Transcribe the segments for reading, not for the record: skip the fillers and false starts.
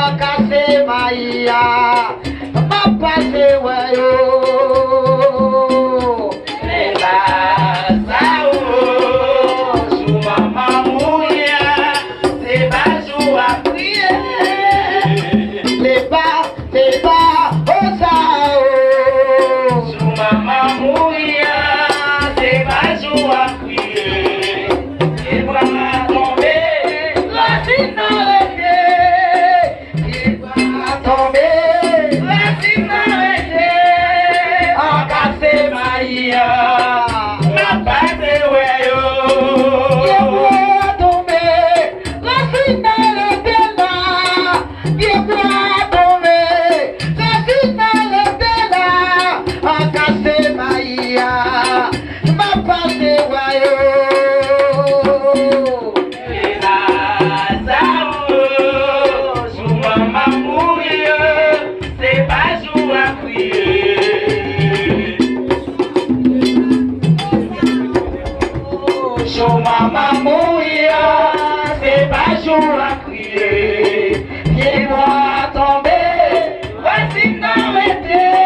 akase maia, mapase wayo. Leba Zawou, suma mamouya, Leba Zawou kriye. Leba Zawou, suma mamouya, Leba Zawou kriye. Leba tombe, la finale. Tombe, la finale. Akase maia, mapase wayo. Tombe, la finale de la. Tombe, la finale de la. Akase maia, mapase wayo. Leba Zawou, suma mamouya, Leba Zawou kriye. Suma mamouya, Leba Zawou kriye. Pieds-moi tomber, voici n'arrêter.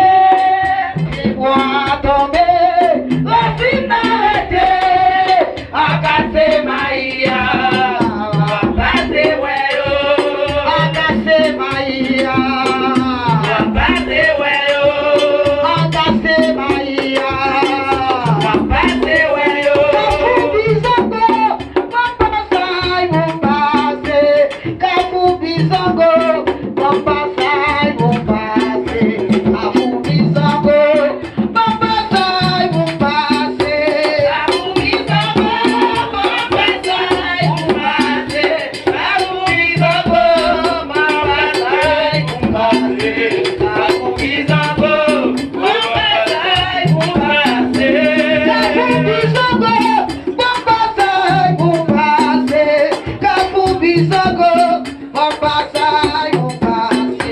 Pieds-moi tomber, voici n'arrêter. Akase maia, mapase wayo. Akase maia, mapase wayo. Akase maia, mapase wayo. Bizongo, mapasai mumbase. Kafu bizongo, mapasai mumbase. Kafu bizongo, mapasai mumbase. Kafu bizongo, mapasai mumbase. Kafu bizongo, mapasai mumbase. Kafu bizongo, mapasai mumbase. Kafu bizongo, mapasai mumbase. Kafu bizongo, mapasai mumbase.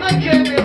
I can't